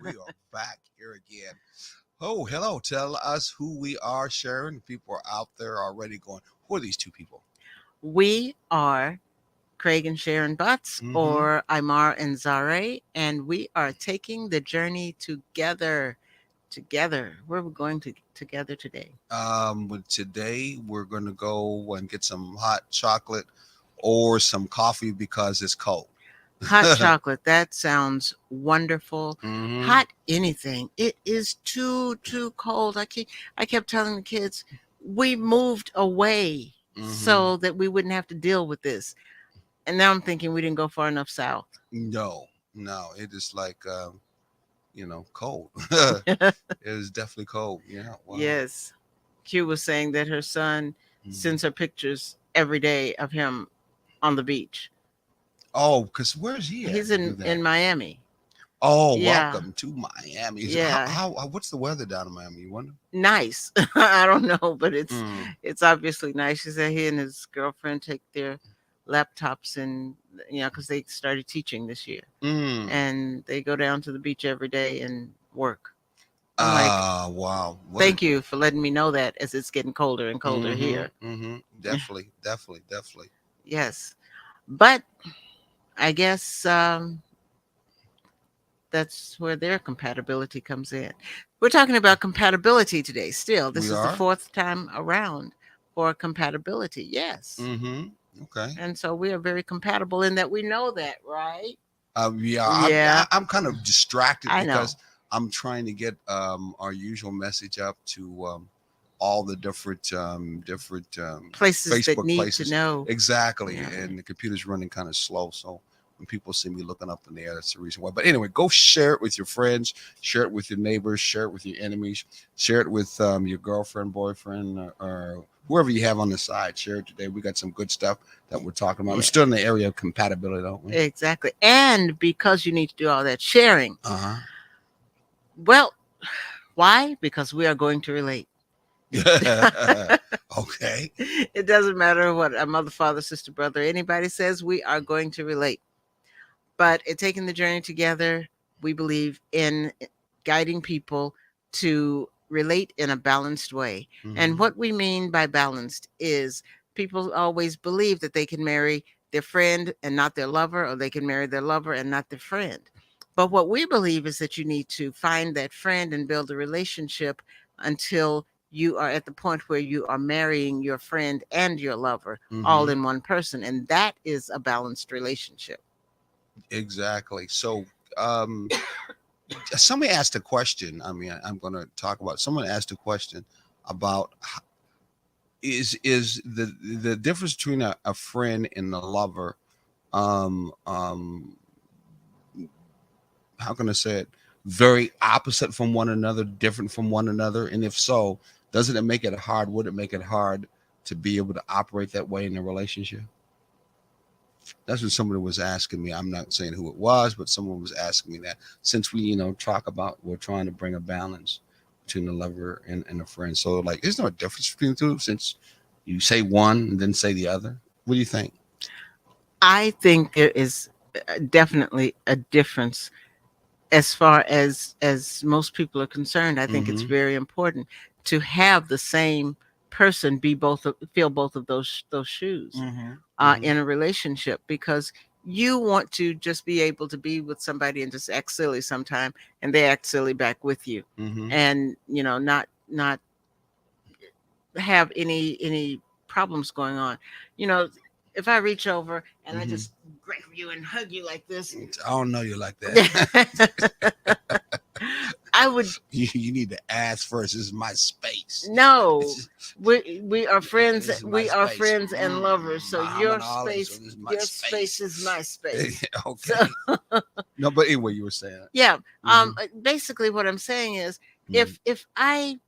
we are back here again. Oh, hello. Tell us who we are, Sharon. People are out there already going, who are these two people? We are Craig and Sharon Butts, Mm-hmm. or Aymar and Zare, and we are taking the journey together. Together. Where are we going together today? But today we're going to go and get some hot chocolate or some coffee because it's cold. Hot chocolate. That sounds wonderful. Mm-hmm. Hot anything. It is too cold. I kept telling the kids we moved away Mm-hmm. so that we wouldn't have to deal with this. And now I'm thinking we didn't go far enough south. No, no, it is like, cold. It is definitely cold. Yeah, wow. Yes. Q was saying that her son Mhm. sends her pictures every day of him on the beach. Oh, because where's he at He's to do in that? Miami. Oh, Yeah. welcome to Miami. Yeah. What's the weather down in Miami? You wonder? Nice. I don't know, but Mm, it's obviously nice. She said he and his girlfriend take their laptops and because they started teaching this year, mm. and they go down to the beach every day and work. I'm like, Wow. What a thank you for letting me know that as it's getting colder and colder mm-hmm, here. mm-hmm. Definitely, definitely, definitely. Yes, but I guess that's where their compatibility comes in. We're talking about compatibility today. Still, this We is the are? fourth time around for compatibility. Yes. Mm-hmm. Okay. And so we are very compatible in that we know that, right? Yeah, Yeah, I'm kind of distracted I know. because I'm trying to get our usual message up to all the different Places that Facebook need to places. know. Exactly, Yeah. and the computer's running kind of slow, so when people see me looking up in the air, that's the reason why. But anyway, go share it with your friends, share it with your neighbors, share it with your enemies, share it with your girlfriend, boyfriend, or whoever you have on the side. Share it today. We got some good stuff that we're talking about. We're Yeah, still in the area of compatibility, don't we? exactly. And because you need to do all that sharing, Uh well, why? Because we are going to relate. huh. Okay. It doesn't matter what a mother, father, sister, brother, anybody says, we are going to relate. But in taking the journey together, we believe in guiding people to relate in a balanced way. And Hmm. what we mean by balanced is people always believe that they can marry their friend and not their lover, or they can marry their lover and not their friend. But what we believe is that you need to find that friend and build a relationship until you are at the point where you are marrying your friend and your lover all Hmm. in one person. And that is a balanced relationship. Exactly. So, um, somebody asked a question. I mean, I'm going to talk about. Someone asked a question about is the difference between a friend and a lover. Um, um, how can I say it? Very opposite from one another, different from one another. And if so, doesn't it make it hard? Would it make it hard to be able to operate that way in a relationship? That's what somebody was asking me. I'm not saying who it was, but someone was asking me that. Since we, talk about we're trying to bring a balance between the lover and a friend. So, like, is there a difference between the two? Since you say one and then say the other, what do you think? I think there is definitely a difference as far as most people are concerned. I think it's Mm-hmm. very important to have the same person be feel both of those shoes Mm-hmm. Mm-hmm. in a relationship, because you want to just be able to be with somebody and just act silly sometime, and they act silly back with you, Mm-hmm. and not have any problems going on. You know, if I reach over and I Mm-hmm. just grab you and hug you like this, I don't know you like that. I would You need to ask first. This is my space. no. This We are friends. is my We are space. friends and lovers. So Muhammad Ali. So this is my your space space. is my space. So Okay. No, but anyway, you were saying. yeah. Mm-hmm. Basically, what I'm saying is, Mm-hmm. if I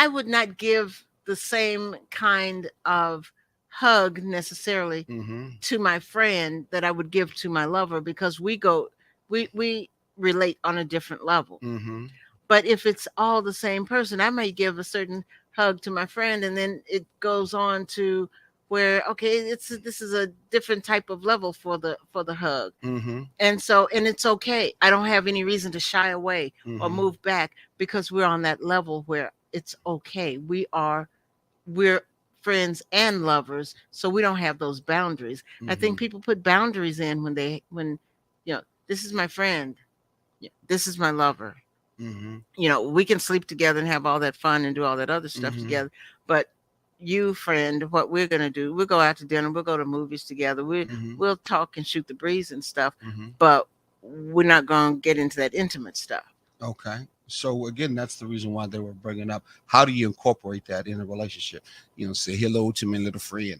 would not give the same kind of hug necessarily Mm-hmm. to my friend that I would give to my lover, because we relate on a different level. Mm-hmm. But if it's all the same person, I may give a certain hug to my friend, and then it goes on to where okay, this is a different type of level for the hug. Mm-hmm. And so, and it's okay. I don't have any reason to shy away or Mm-hmm. move back because we're on that level where it's okay. We're friends and lovers, so we don't have those boundaries. I Mm-hmm. think people put boundaries in when this is my friend, this is my lover. Mm-hmm. We can sleep together and have all that fun and do all that other stuff Mm-hmm. together, but you friend, what we're going to do, we'll go out to dinner, we'll go to movies together, Mm-hmm. we'll talk and shoot the breeze and stuff, Mm-hmm. but we're not going to get into that intimate stuff. Okay. So again, that's the reason why they were bringing up how do you incorporate that in a relationship? Say hello to my little friend.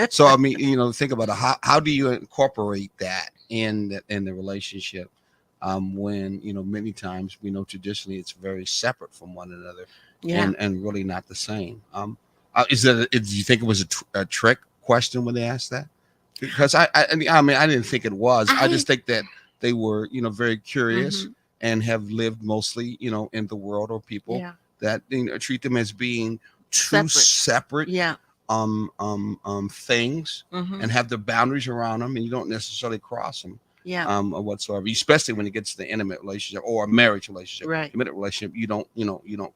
So I mean, think about it. How do you incorporate that in the relationship? When many times we know traditionally it's very separate from one another, Yeah. and really not the same. Do you think it was a trick question when they asked that? Because I mean I didn't think it was. I just think that they were very curious. Mhm. And have lived mostly, in the world, or people Yeah. that treat them as being two separate Yeah. things, Mhm. and have the boundaries around them, and you don't necessarily cross them, Yeah. or whatsoever. Especially when it gets to the intimate relationship or a marriage relationship, Right. intimate relationship, you don't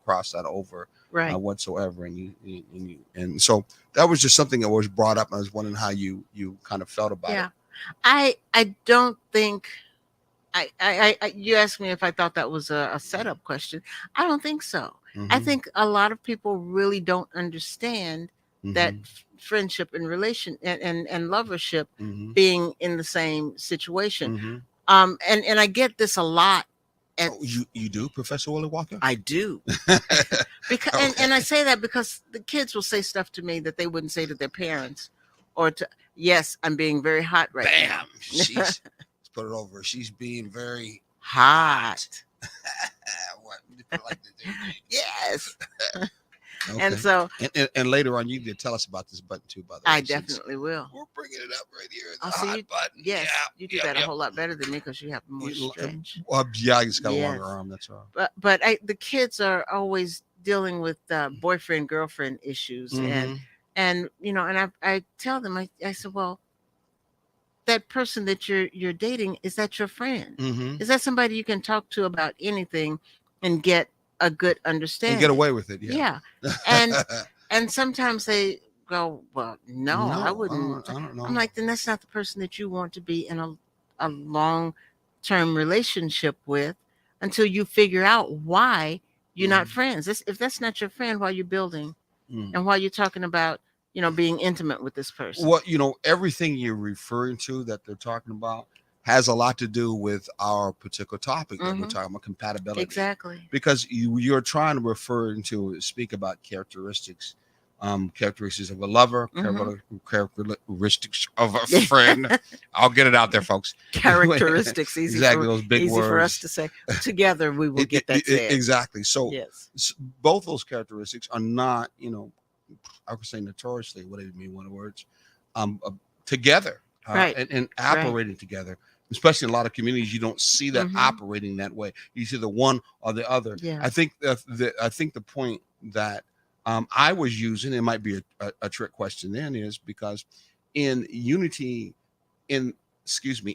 cross that over, Right. whatsoever, and so that was just something that was brought up. And I was wondering how you kind of felt about Yeah. it. I don't think you asked me if I thought that was a setup question. I don't think so. I Mhm. think a lot of people really don't understand that Mhm. friendship and relation and lovership Mhm. being in the same situation. Mhm. And I get this a lot. At, Oh, you do, Professor Willie Walker? I do. Because Okay. and I say that because the kids will say stuff to me that they wouldn't say to their parents, or to yes, I'm being very hot right now. Bam! Let's put it over. She's being very Hot. what? Put it like this. Yes. Okay. And so and later on, you need to tell us about this button too. By the way, I definitely will. we're bringing it up right here. It's I'll a see hot you. button. Yes, Yeah, you do that a whole lot better than me because you have more stretch. Yeah, I just got a Yes. longer arm. That's all. But the kids are always dealing with boyfriend girlfriend issues, Mhm. and I tell them I said, well, that person that you're dating, is that your friend? Mhm. Is that somebody you can talk to about anything and get a good And understanding? get away with it. Yeah. Yeah. And sometimes they go, well, no, I No, wouldn't. I don't know. I'm like, then that's not the person that you want to be in a long term relationship with until you figure out why you're not Mhm. friends. If that's not your friend, while you're building Mm. and while you're talking about, being intimate with this person. What everything you're referring to that they're talking about has a lot to do with our particular topic that we're Mhm. talking about, compatibility. Exactly. Because you're trying to refer to speak about characteristics of a lover, Mhm. characteristics of a friend. I'll get it out there, folks. Characteristics, Exactly, those big easy for us words. to say. Together we will get that said. Exactly. So Yes. both those characteristics are not, I would say notoriously, what do you mean, one of the words, together, Right. and operating together. Especially in a lot of communities, you don't see that Mhm. operating that way. You see the one or the other. Yeah. I think the point that I was using, it might be a trick question then, is because in unity, in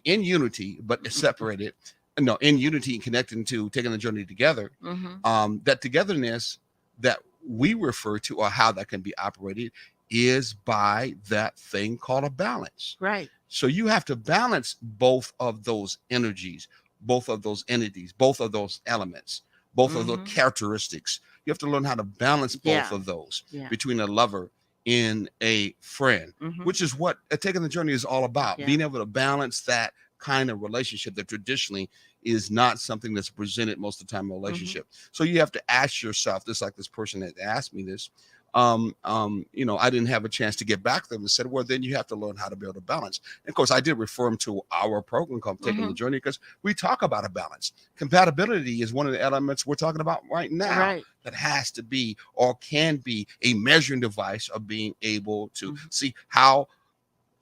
unity, but separated. No, in unity and connecting to taking the journey together. Mhm. That togetherness that we refer to, or how that can be operated, is by that thing called a balance. Right. So you have to balance both of those energies, both of those entities, both of those elements, both of those Mhm. characteristics. You have to learn how to balance both Yeah. of those Yeah. between a lover and a friend, Mhm. which is what taking the journey is all about. Yeah. Being able to balance that kind of relationship that traditionally is not something that's presented most of the time in a relationship. So you have to ask yourself, just like this person that asked me this, I didn't have a chance to get back to them and said, well, then you have to learn how to be able to balance. And of course, I did refer them to our program called Taking the Journey, because we talk about a balance. Compatibility is one of the elements we're talking about right now. Right. That has to be, or can be, a measuring device of being able to see how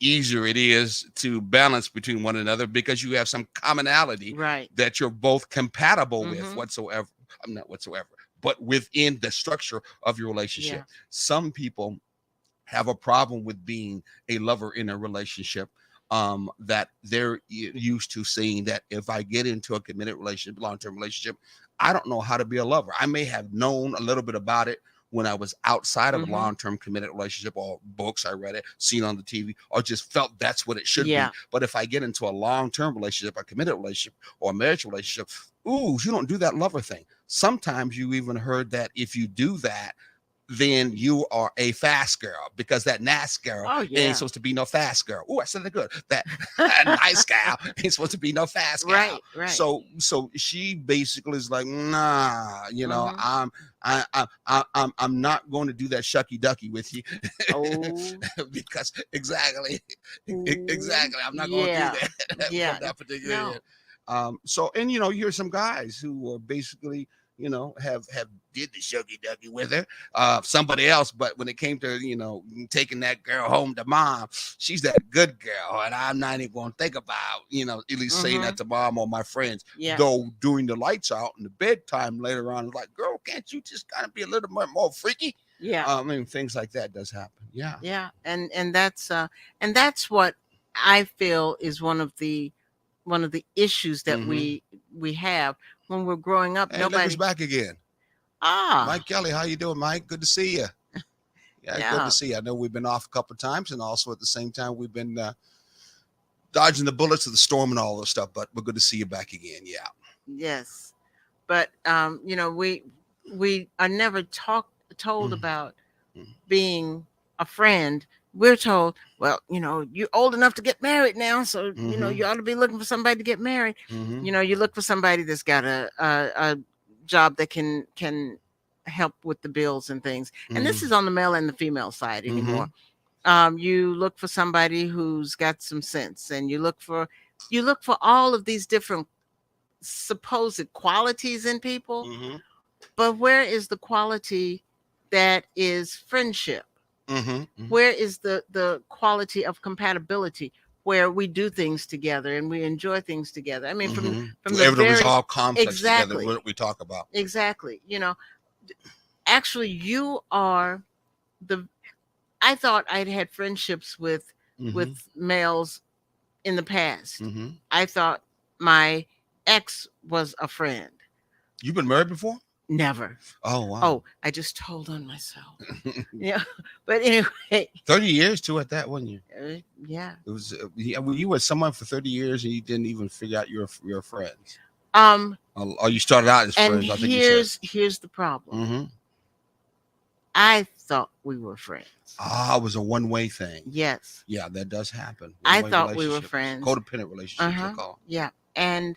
easier it is to balance between one another, because you have some commonality Right. that you're both compatible with whatsoever. Not whatsoever, but within the structure of your relationship. Yeah. Some people have a problem with being a lover in a relationship, that they're used to seeing that if I get into a committed relationship, long-term relationship, I don't know how to be a lover. I may have known a little bit about it when I was outside of a Mhm. long-term committed relationship, or books I read it, seen on the TV, or just felt that's what it should Yeah. be. But if I get into a long-term relationship, a committed relationship, or a marriage relationship, ooh, you don't do that lover thing. Sometimes you even heard that if you do that, then you are a fast girl, because that nice girl Oh ain't yeah. supposed to be no fast girl. Oh, I said that good. That nice gal ain't supposed to be no fast gal. Right, right. So she basically is like, nah, Mhm. I'm not going to do that shucky ducky with you. Oh, Because exactly, ooh, I'm not going to do yeah, that yeah. from that particular No, end. So, and you hear some guys who are basically, have did the shucky ducky with her, somebody else, but when it came to taking that girl home to mom, she's that good girl, and I'm not even going to think about at least saying that Mhm. to mom or my friends. Yeah, Though during the lights out and the bedtime later on, it's like, girl, can't you just kind of be a little bit more freaky? yeah, I mean, things like that does happen. Yeah. yeah. And that's what I feel is one of the issues that Hmm. we have when we're growing up. Hey, look, it's Nobody. back again. Ah, Mike Kelly, how you doing, Mike? Good to see you. Yeah, good to yeah. see you. I know we've been off a couple of times, and also at the same time we've been dodging the bullets of the storm and all this stuff. But we're good to see you back again. Yeah. Yes. But we are never told Mhm. about being a friend. We're told, well, you're old enough to get married now, so you Mhm. ought to be looking for somebody to get married. Mhm. You look for somebody that's got a job that can help with the bills and things. And this is Mhm. on the male and the female side anymore. Mhm. You look for somebody who's got some sense, and you look for all of these different supposed qualities in people. Mhm. But where is the quality that is friendship? Mhm. Mhm. Where is the quality of compatibility, where we do things together and we enjoy things together? I mean, Mhm. from We're the able to very resolve conflicts together. exactly, What we talk about. exactly. Actually, you are the. I thought I'd had friendships Mhm. with males in the past. Mhm. I thought my ex was a friend. You've been married before? Never. Oh wow. Oh, I just told on myself. Yeah. But anyway, 30 years too at that, wasn't you? yeah. It was. Well, you were someone for 30 years and you didn't even figure out your friends. Um, Or you started out as and friends. I think you said. here's the problem. Mm-hmm. I thought we were friends. Ah, it was a one-way thing. Yes. Yeah, that does happen. I One-way thought we were relationships, friends. codependent relationships, they Uh-huh. call Yeah. And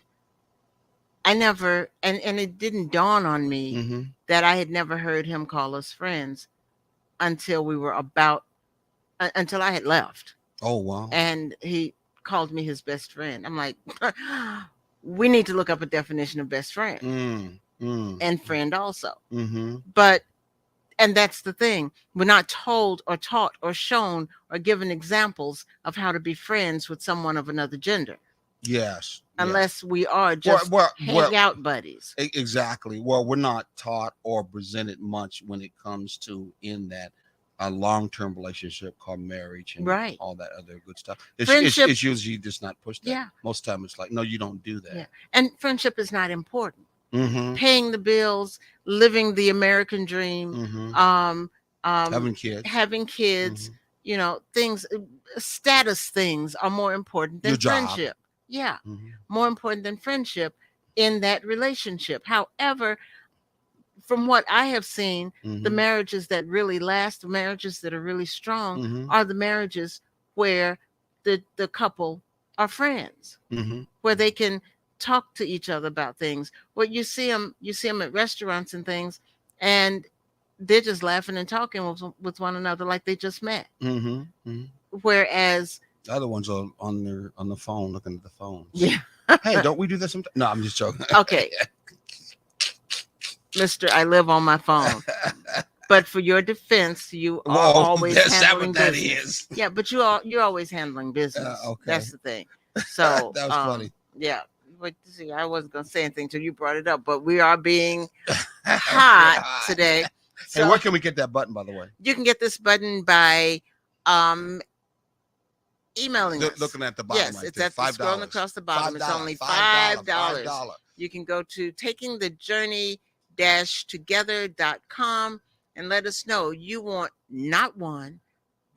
I never and it didn't dawn on me them. Mm-hmm. that I had never heard him call us friends until we were about until I had left. Oh wow. And he called me his best friend. I'm like, we need to look up a definition of best friend Mm. Mm. and friend also. Mm-hmm. But and that's the thing. We're not told or taught or shown or given examples of how to be friends with someone of another gender, Yes. Yeah. unless we are Well, just well, well, hangout buddies. exactly. Well, we're not taught or presented much when it comes to in that a long-term relationship called marriage and Right. all that other good stuff. It's, it's, Friendship, it's usually just not pushed that. yeah, Most time it's like, no, you don't do yeah. that. And friendship is not important. Mm-hmm. Paying the bills, living the American dream, Mm-hmm. um, Having kids. having kids, Mm-hmm. things, status things are more important Your than job. friendship. Yeah, Mm-hmm. more important than friendship in that relationship. However, from what I have seen, the Mm-hmm. marriages that really last, the marriages that are really strong, Mm-hmm. are the marriages where the couple are friends, Mm-hmm. where they can talk to each other about things. Well, you see them at restaurants and things, and they're just laughing and talking with one another like they just met. Mm-hmm. Mm-hmm. Whereas, The other ones are on the phone, looking at the phones. yeah, Hey, don't we do that sometimes? No, I'm just joking. okay, Mister, I live on my phone. But for your defense, you are Whoa, always that's that handling what that business. is. Yeah, but you're always handling business. Okay. That's the thing. So That was funny. yeah. But see, I wasn't gonna say anything till you brought it up, but we are being We're hot hot. today. Hey, So where can we get that button, by the way? you can get this button by um emailing us. Looking at the bottom Yes, right it's there. at the scrolling $5. across the bottom. It's only $5. $5. You can go to takingthejourney-together.com and let us know you want not one,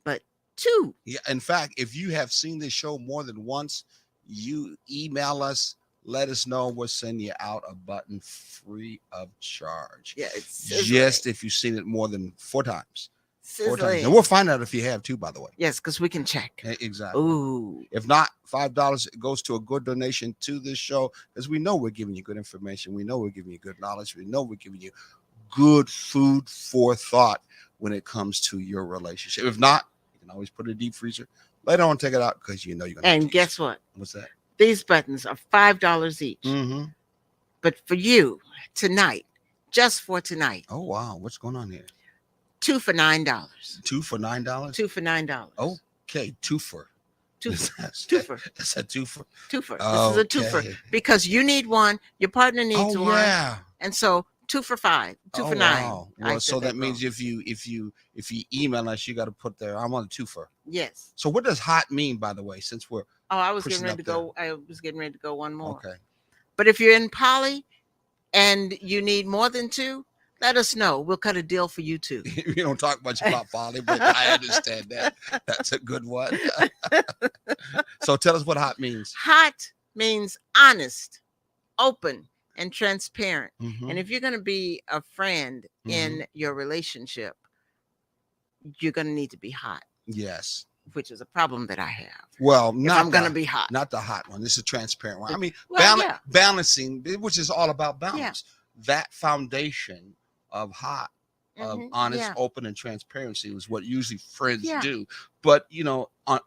but two. Yeah. In fact, if you have seen this show more than once, you email us. Let us know. We'll send you out a button free of charge. Yeah, it's Just sizzling. if you've seen it more than 4 times. 4 times. Sizzling. And we'll find out if you have too, by the way. Yes, because we can check. Exactly. Ooh. If not, $5 goes to a good donation to this show because we know we're giving you good information. We know we're giving you good knowledge. We know we're giving you good food for thought when it comes to your relationship. If not, you can always put it in a deep freezer. Later on, take it out because you know you're going to. And guess what? What's that? These buttons are $5 each. Mm-hmm. But for you tonight, just for tonight, Oh, wow. What's going on here? 2 for $9. 2 for $9? 2 for $9. Okay, two for. Two for. That's Two for. That's a two for. Two for. This is a two for Okay. because you need one, your partner needs Oh, one, yeah. and so 2 for $5, 2 for $9. Wow. I Well, said so that wrong. means if you email us, you got to put there. I'm on a 2 for. Yes. So what does hot mean, by the way? Since we're Oh, I was pushing getting ready to up go. I was getting ready to go one more. okay. But if you're in poly and you need more than 2, let us know. We'll cut a deal for you too. We don't talk much about folly, but I understand that. That's a good one. So tell us what hot means. Hot means honest, open, and transparent. Mhm. And if you're going to be a friend in your relationship, you're going to need to be hot, Yes. which is a problem that I have. Well, If not I'm going to the- be hot. not the hot one. This is a transparent one. I mean, Well, yeah. balancing, which is all about balance. That foundation of hot, of Mhm, honest, yeah. open, and transparency is what usually friends Yeah. do. But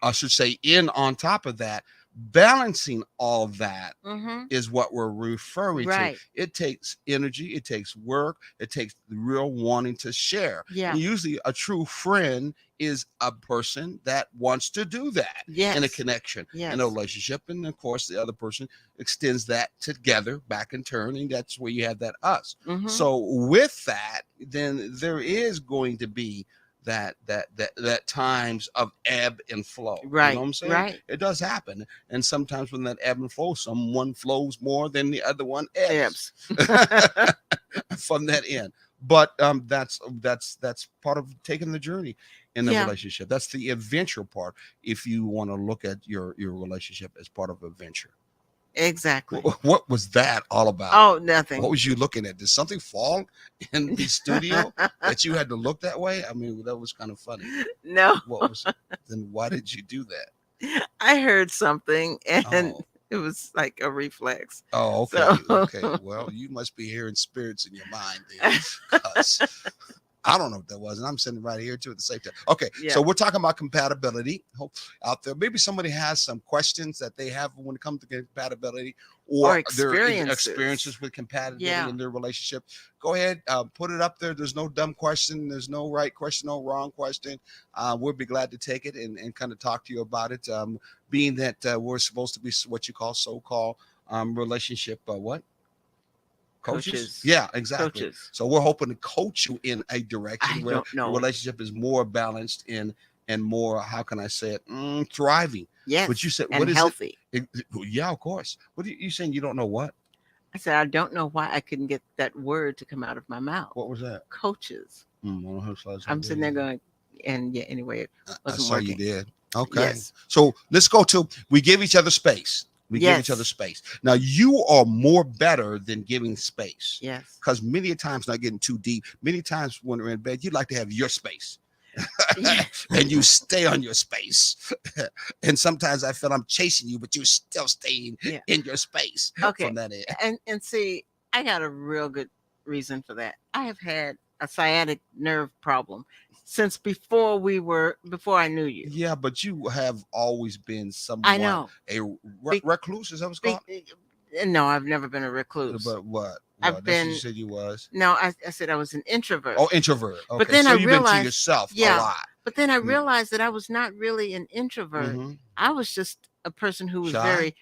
I should say, on top of that, balancing all that Mhm. is what we're referring Right. to. It takes energy, it takes work, it takes the real wanting to share. Yeah. And usually a true friend is a person that wants to do that Yes. in a connection, Yes. in a relationship. And of course, the other person extends that together back in turn. And that's where you have that us. Mhm. So with that, then there is going to be that times of ebb and flow. Right. You know what I'm saying? Right. It does happen. And sometimes when that ebb and flow, someone flows more than the other one ebbs from that end. But that's part of taking the journey in the Yeah. relationship. That's the adventure part. If you want to look at your relationship as part of adventure. Exactly. What was that all about? Oh, nothing. What was you looking at? Did something fall in the studio that you had to look that way? I mean, that was kind of funny. No, What was it? Then why did you do that? I heard something and Oh, it was like a reflex. oh, okay. So- Okay. Well, you must be hearing spirits in your mind then. 'Cause I don't know what that was. And I'm sitting right here too at the same time. Okay. Yeah. So we're talking about compatibility out there. Maybe somebody has some questions that they have when it comes to compatibility or their experiences with compatibility Yeah. in their relationship. Go ahead, put it up there. There's no dumb question. There's no right question, no wrong question. We'll be glad to take it and kind of talk to you about it. Being that we're supposed to be what you call so-called relationship, what? Coaches? Yeah, exactly. Coaches. So we're hoping to coach you in a direction I where don't know. the relationship is more balanced and more, how can I say it, thriving. Yes. But you said, and what is healthy. it? Yeah, of course. What are you saying? You don't know what? I said, I don't know why I couldn't get that word to come out of my mouth. What was that? Coaches. I'm sitting there going, and yeah, anyway, it I wasn't saw you working. did. Okay. Yes. So let's go to, we give each other space. We give each Yes. other space. Now you are more better than giving space. Yes. Because many a times, not getting too deep, many times when we're in bed, you'd like to have your space. Yes. And you stay on your space. And sometimes I feel I'm chasing you, but you're still staying Yeah. in your space. Okay. From that end. And see, I got a real good reason for that. I have had a sciatic nerve problem since before I knew you. Yeah, but you have always been I somewhat know. a Be- recluse. Is that what's called? No, I've never been a recluse. But what? I've That's what been- you said you was. No, I said I was an introvert. Oh, introvert. Okay. But then so I you've been to realized- yourself yeah. a lot. But then I Mm. realized that I was not really an introvert. Mhm. I was just a person who was Shy?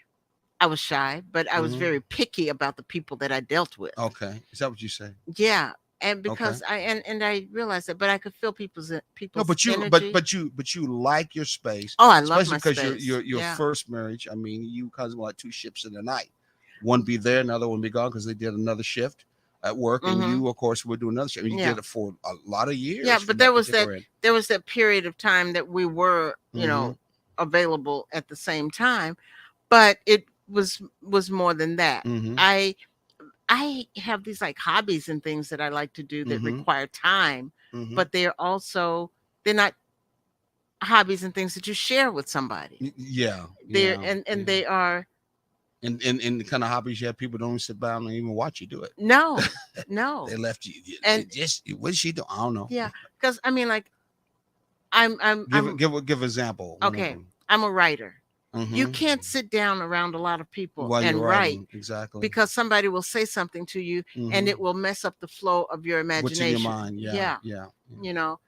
I was shy, but I was Mhm. very picky about the people that I dealt with. Okay. Is that what you say? Yeah. And Okay. because and I realized that, but I could feel people's No, people's but you energy. but you like your space, Oh, I love especially my because space. your Yeah. first marriage. I mean, you guys were like two ships in the night. One be there, another one be gone because they did another shift at work, and Mm-hmm. you, of course, would do another shift. You Yeah. did it for a lot of years Yeah, from but that particular end. there was that period of time that we were, Mhm. available at the same time, but it was more than that. Mhm. I have these like hobbies and things that I like to do that Mhm. require time, Mhm. but they're not hobbies and things that you share with somebody. Yeah. They're Yeah. and Yeah. they are And the kind of hobbies you have, people don't even sit down and even watch you do it. no, They no. left you. They And just what is she doing? I don't know. yeah, because I mean like I'm Give an example. One of okay, them. I'm a writer. You Mhm. can't sit down around a lot of people While you're and write writing, exactly. because somebody will say something to you and Mhm. it will mess up the flow of your What's in your imagination. mind? Yeah. Yeah, Yeah. you know,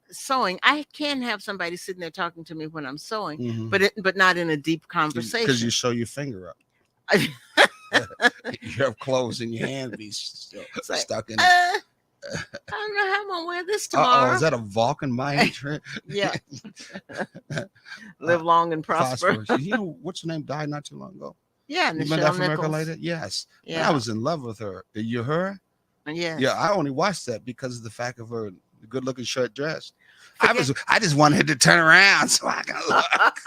sewing. I can have somebody sitting there talking to me when I'm sewing, Mhm. but not in a deep Because you conversation. sew your finger up. You have clothes in your hand be It's like, stuck in it. I don't know how I'm gonna wear this Uh oh, tomorrow. is that a Vulcan mining trend? Yeah, live long and prosper. Phosphorus. You know what's her name died not too long ago. Yeah, You remember that Nichelle from America Nichols. Later? Yes. Man, I Yeah, was in love with her. You her? yes. Yeah, I only watched that because of the fact of her good looking short dress. Forget- I just wanted her to turn around so I can look.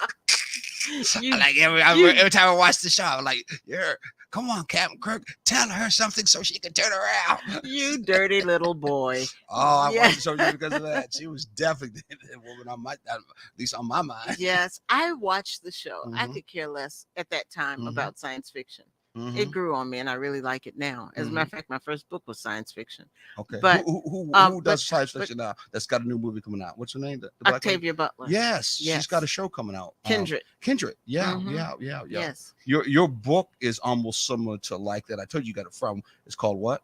You- Like you- every time I watch the show, I'm like, yeah, come on, Captain Kirk, tell her something so she can turn around. You dirty little boy. Oh, I Yeah. watched the show just because of that. She was definitely the woman on at least on my mind. Yes, I watched the show. I Mhm. could care less at that time Mhm. about science fiction. It Mhm. grew on me, and I really like it now. As a matter Mhm. of fact, my first book was science fiction. Okay. But Who but does science fiction now? That's got a new movie coming out. What's her name? The black lady? Octavia Butler. Yes, she's got a Yes. show coming out. Kindred. Kindred. Yeah, Mhm. yeah. Yes, Your book is almost similar to like that. I told you got it from. It's called what?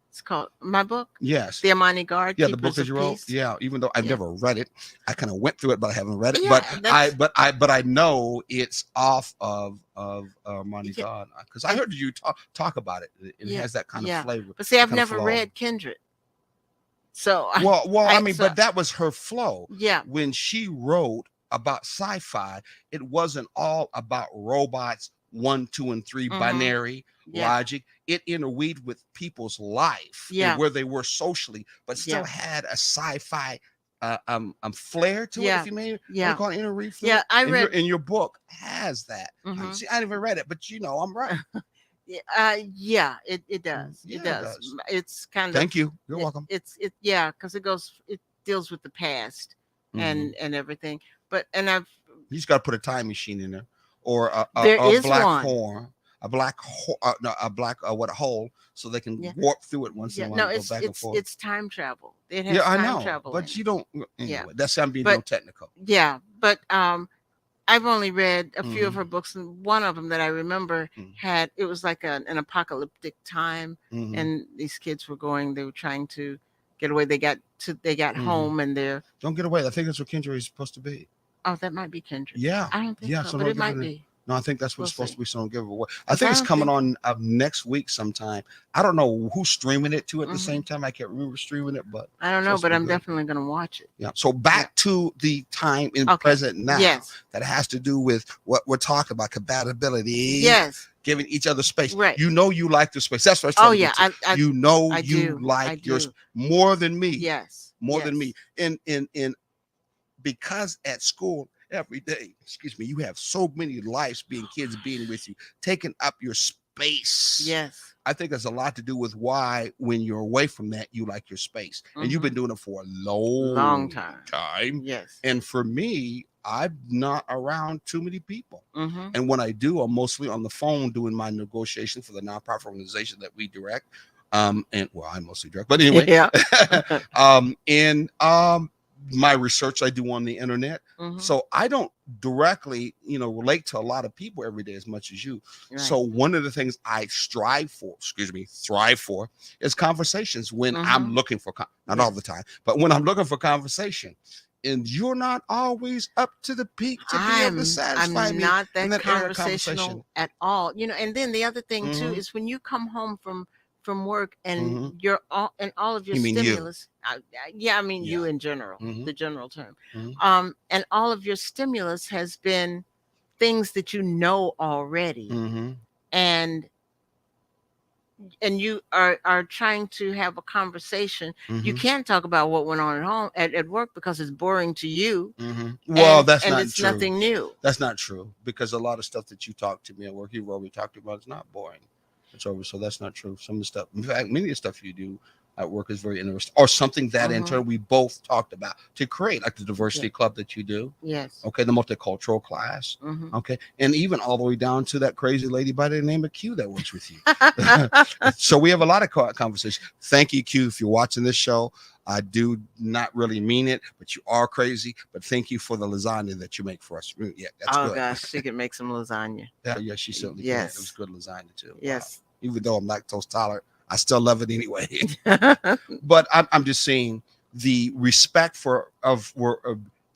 it's called my book, Yes. The Amani Guard. Yeah, the book Keepers that of you wrote. Peace. Yeah, even though I've Yeah. never read it, I kind of went through it, but I haven't read it. Yeah, But I know it's off of Monty Yeah. God because I heard you talk about it. It Yeah, has that kind of yeah. flavor. But see, I've kind of never flow. read Kindred, so Well, I mean, so- but that was her flow. yeah, When she wrote about sci-fi, it wasn't all about robots, 1, 2, and 3 Mhm. binary yeah, logic. It interweaved with people's life Yeah. and where they were socially, but still Yeah. had a sci-fi flair to it, Yeah. if you may Yeah. call it interweave through Yeah, it. I And read- in your book has that. Mhm. See, I didn't even read it, but I'm right. yeah. It does. Yeah, It it does. does. It's kind of. Thank you. You're it- welcome. Yeah, because it deals with the past Mhm. and everything. But and I've You just got to put a time machine in there, or There a is black one. hole, a black hole, so they can Yeah. warp through it once in yeah, a while, no, and go it's back and forth. it's time travel. It has Yeah, I time know, travel. but in you it. don't. Anyway, that's I'm being But- no technical. Yeah, but I've only read a few of Mhm. her books, and one of them that I remember Mhm. it was like an apocalyptic time, Mhm. and these kids they were trying to get away. They got Mhm. home, and Don't get away. I think that's what Kendra is supposed to be. that might be Kindred. Yeah, I don't think yeah. so, So but don't it give might it. be. No, I think that's what We'll it's supposed see. to be. So don't give it away. I Because think I it's don't coming think- on next week sometime. I don't know who's streaming it to at the Mhm. same time. I can't remember streaming it, but I don't know, supposed to but be I'm good. definitely going to watch it. yeah. So back to the time in Okay. present now. Yes. That has to do with what we're talking about, compatibility. Yes. Giving each other space. Right. You know you like the space. That's what I Oh was yeah. trying to get to. I You know I you do. like I yours do. more than me. Yes. More than me. Yes. In because at school every day, you have so many lives kids being with you, taking up your space. Yes. I think there's a lot to do with why when you're away from that, you like your space. And you've Mhm. been doing it for a long, Long time. time. Yes. And for me, I'm not around too many people. Mm-hmm. And when I do, I'm mostly on the phone doing my negotiation for the nonprofit organization that we direct. I mostly direct, but anyway, Yeah. my research I do on the internet. Mhm. So I don't directly, relate to a lot of people every day as much as you. Right. So one of the things I thrive for is conversations when I'm Mhm. looking for, not all Yes. the time, but when I'm looking for conversation. And you're not always up to the peak to be able to satisfy I'm me. not in that that area of conversational conversation. at all. And then the other thing too Mhm. is when you come home from from work and Mhm. you're all and all of your You mean you? stimulus. Yeah, I mean you Yeah. in general, Mhm. the general term. Mhm. And all of your stimulus has been things that you know already, Mhm. and you are trying to have a conversation. You Mhm. can't talk about what went on at home at work because it's boring to you, Mhm. Well, that's and not it's true. nothing new. That's not true because a lot of stuff that you talk to me at work, you've already talked about, is not boring. It's over. So that's not true. Some of the stuff, in fact, many of the stuff you do at work is very interesting, or something that in Mhm. turn we both talked about to create, like the diversity Yeah. club that you do. Yes. Okay, the multicultural class. Mhm. Okay, and even all the way down to that crazy lady by the name of Q that works with you. So we have a lot of conversation. Thank you, Q, if you're watching this show. I do not really mean it, but you are crazy. But thank you for the lasagna that you make for us. Yeah, that's Oh good. gosh, she could make some lasagna. Yeah, she certainly can. It was Yes. good lasagna too. Wow. Yes. Even though I'm lactose tolerant, I still love it anyway. But I'm just saying the respect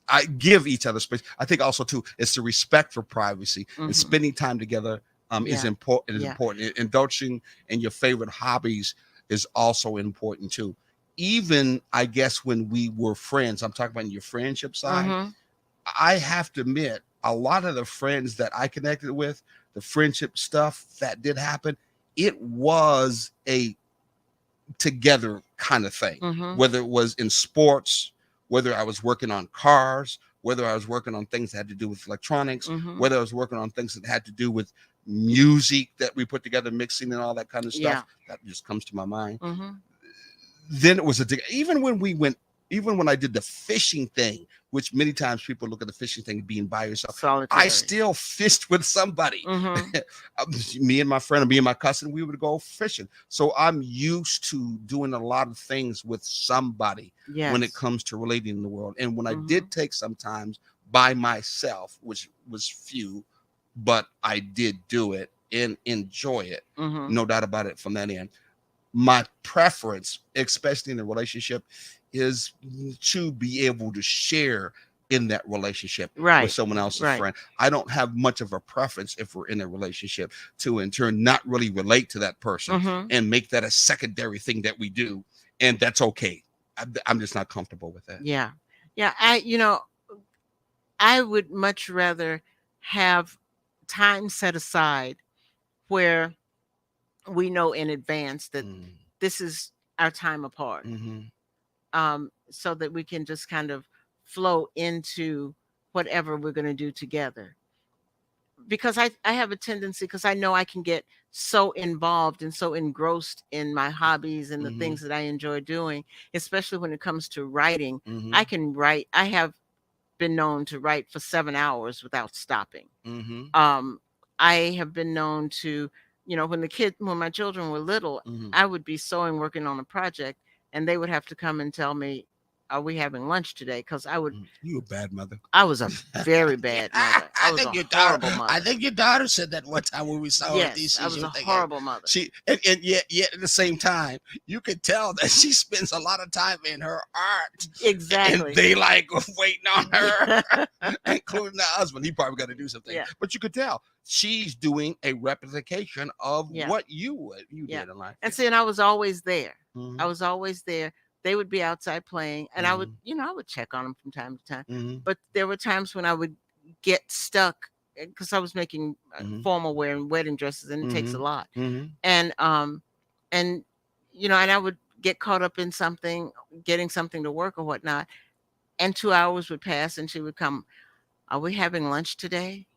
I give each other space. I think also too, it's the respect for privacy and Mhm. spending time together is Yeah. important. Is Yeah. important. Indulging in your favorite hobbies is also important too. Even I guess when we were friends, I'm talking about your friendship side. Mhm. I have to admit, a lot of the friends that I connected with, the friendship stuff that did happen, it was a together kind of thing. Mhm. Whether it was in sports, whether I was working on cars, whether I was working on things that had to do with electronics, Mhm. whether I was working on things that had to do with music that we put together, mixing and all that kind of Yeah. stuff. That just comes to my mind. Mhm. Then it was even when I did the fishing thing, which many times people look at the fishing thing being by yourself. Solitary. I still fished with somebody. Mhm. Me and my friend, or me and my cousin, we would go fishing. So I'm used to doing a lot of things with somebody Yes. when it comes to relating in the world. And when I Mhm. did take sometimes by myself, which was few, but I did do it and enjoy it. Mhm. No doubt about it from that end. My preference, especially in a relationship, is to be able to share in that relationship Right. with someone else's Right. friend. I don't have much of a preference if we're in a relationship to in turn not really relate to that person Mhm. and make that a secondary thing that we do. And that's okay. I'm just not comfortable with that. Yeah. Yeah. I would much rather have time set aside where we know in advance that Mm, this is our time apart, mhm, so that we can just kind of flow into whatever we're going to do together. Because I have a tendency, because I know I can get so involved and so engrossed in my hobbies and the mhm, things that I enjoy doing, especially when it comes to writing. mhm, I can write. I have been known to write for 7 hours without stopping. mhm, Um, I have been known to, when my children were little, mhm. I would be sewing, working on a project, and they would have to come and tell me, "Are we having lunch today?" Because You a bad mother. I was a very bad mother. I was a horrible I mother. think your daughter said that one time when we saw her at Yes, DC. I was She a was thinking, horrible mother. she and yet at the same time, you could tell that she spends a lot of time in her art, and Exactly. they like waiting on her, including the husband. He probably got to do something, Yeah. but you could tell she's doing a replication of Yeah. what you Yeah. did in life. And see, and I was always there. Mhm, I was always there. They would be outside playing, and I would, mhm, I would check on them from time to time. mhm, But there were times when I would get stuck because I was making mhm, formal wear and wedding dresses, and it takes a mhm, lot. mhm. And and and I would get caught up in something, getting something to work or whatnot, and 2 hours would pass, and she would come. Are we having lunch today?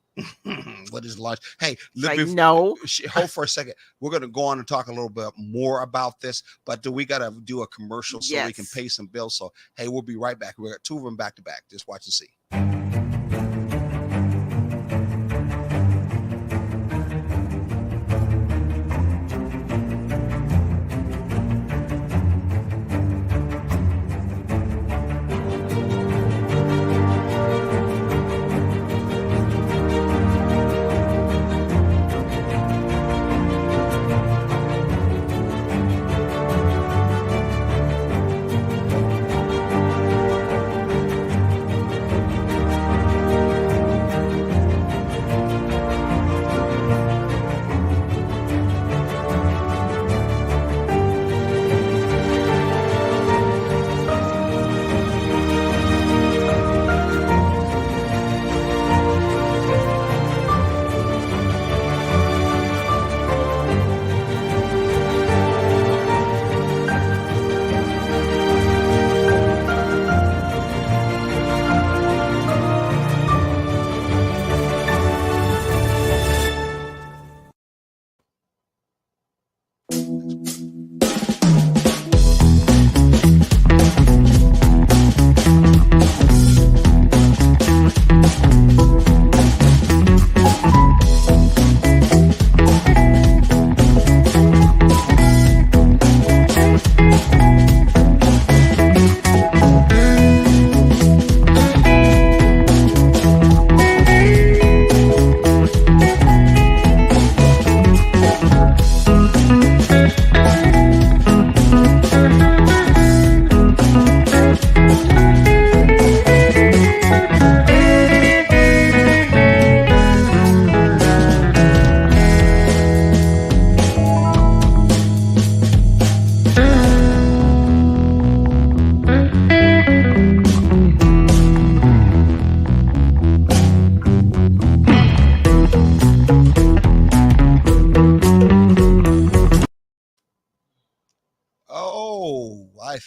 What is lunch? Hey, It's like, no. hold for a second. We're going to go on and talk a little bit more about this, but we got to do a commercial so we can Yes. pay some bills. So, hey, we'll be right back. We got two of them back to back. Just watch and see.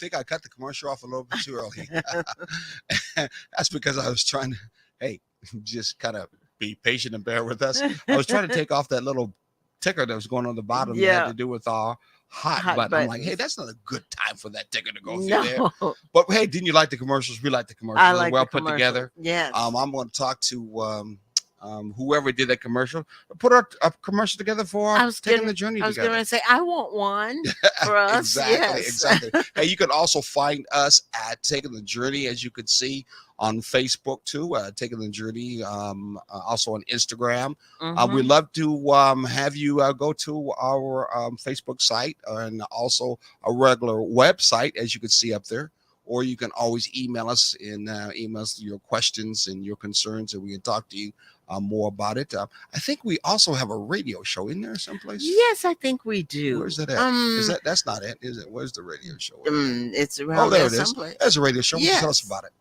think I cut the commercial off a little bit too early. That's because I was trying to, hey, just kind of be patient and bear with us. I was trying to take off that little ticker that was going on the bottom that had to do with our hot button. I'm like, hey, that's not a good time for that ticker to go through there. But hey, didn't you like the commercials? We like the commercials. I like well the put together. Yes. I'm going to talk to whoever did that commercial. Put a commercial together for taking the journey. I was going to say I want one for us. Exactly. Hey, you can also find us at Taking the Journey, as you can see on Facebook too. Taking the Journey, also on Instagram. We'd love to have you go to our Facebook site and also a regular website, as you can see up there. Or you can always email us and email us your questions and your concerns, and we can talk to you more about it. I think we also have a radio show in there someplace. Yes, I think we do. Where's that at? That's not it, is it? Where's the radio show? It's around there someplace. There's a radio show. Yes. Tell us about it.